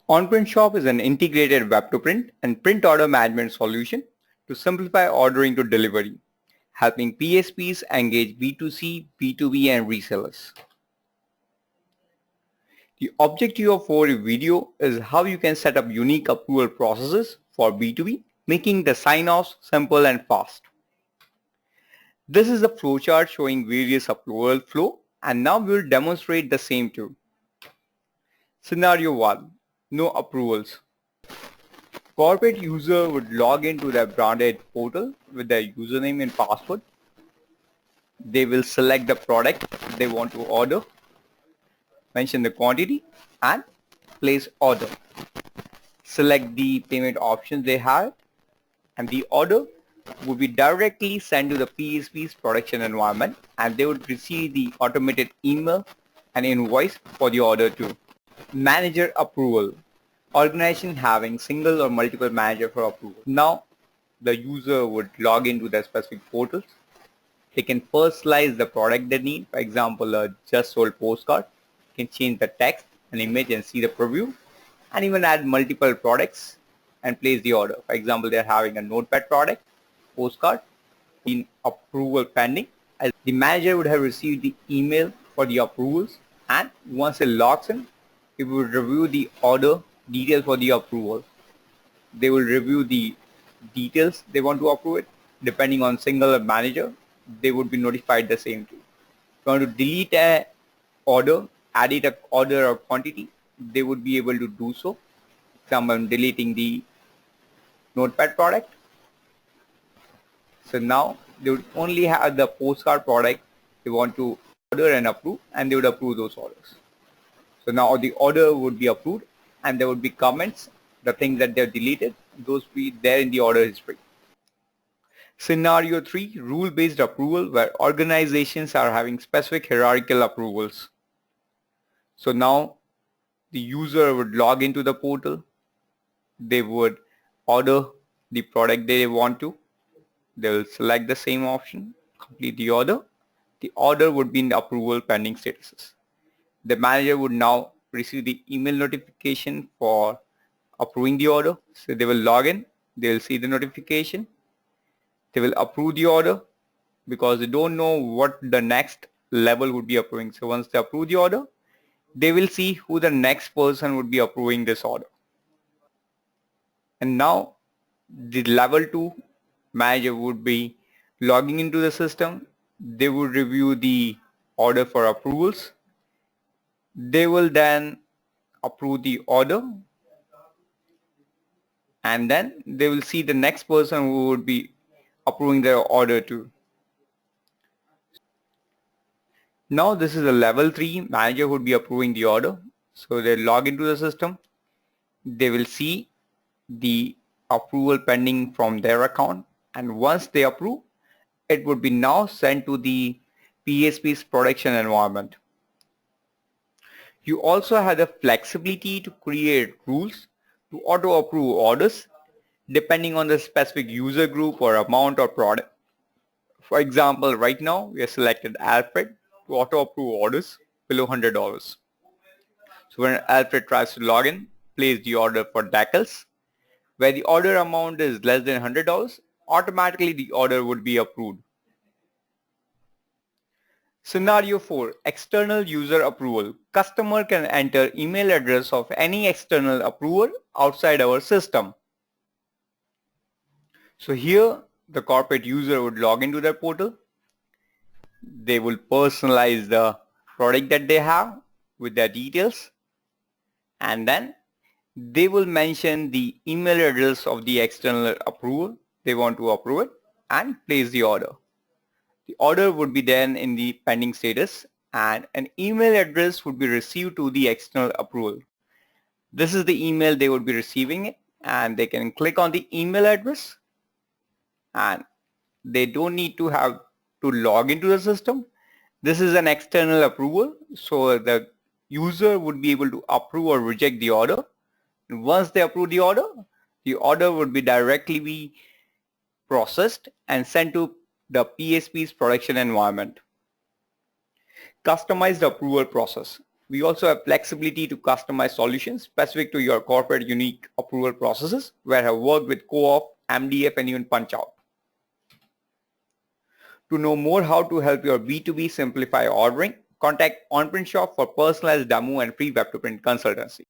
OnPrintShop is an integrated web-to-print and print order management solution to simplify ordering to delivery, helping PSPs engage B2C, B2B and resellers. The objective of our video is how you can set up unique approval processes for B2B, making the sign-offs simple and fast. This is a flowchart showing various approval flow, and now we will demonstrate the same too. Scenario 1. No approvals. Corporate user would log into their branded portal with their username and password. They will select the product they want to order, mention the quantity and place order. Select the payment options they have and the order would be directly sent to the PSP's production environment and they would receive the automated email and invoice for the order too. Manager approval. Organization having single or multiple manager for approval. Now the user would log into their specific portals. They can personalize the product they need. For example, a just sold postcard. You can change the text and image and see the preview and even add multiple products and place the order. For example, they are having a notepad product, postcard in approval pending. As the manager would have received the email for the approvals and once it logs in, it will review the order details for the approval. They will review the details they want to approve it. Depending on single manager, they would be notified the same too. If you want to delete an order, add it a order or quantity, they would be able to do so. For example, I'm deleting the notepad product. So now they would only have the postcard product they want to order and approve and they would approve those orders. So now the order would be approved and there would be comments, the things that they've deleted, those will be there in the order history. Scenario 3, rule-based approval where organizations are having specific hierarchical approvals. So now the user would log into the portal, they would order the product they want to, they will select the same option, complete the order would be in the approval pending statuses. The manager would now receive the email notification for approving the order. So they will log in, they will see the notification, they will approve the order because they don't know what the next level would be approving. So once they approve the order, they will see who the next person would be approving this order. And now the level 2 manager would be logging into the system. They would review the order for approvals. They will then approve the order and then they will see the next person who would be approving their order too. Now this is a level 3 manager would be approving the order. So they log into the system. They will see the approval pending from their account and once they approve, it would be now sent to the PSP's production environment. You also have the flexibility to create rules to auto-approve orders depending on the specific user group or amount or product. For example, right now we have selected Alfred to auto-approve orders below $100. So when Alfred tries to log in, place the order for decals, where the order amount is less than $100, automatically the order would be approved. Scenario 4, external user approval. Customer can enter email address of any external approver outside our system. So here the corporate user would log into their portal. They will personalize the product that they have with their details and then they will mention the email address of the external approver they want to approve it and place the order. The order would be then in the pending status and an email address would be received to the external approval. This is the email they would be receiving it and they can click on the email address and they don't need to have to log into the system. This is an external approval, so the user would be able to approve or reject the order. And once they approve the order would be directly processed and sent to the PSP's production environment. Customized approval process. We also have flexibility to customize solutions specific to your corporate unique approval processes, where I have worked with Co-op, MDF, and even Punch-Out. To know more how to help your B2B simplify ordering, contact OnPrintShop for personalized demo and free web to print consultancy.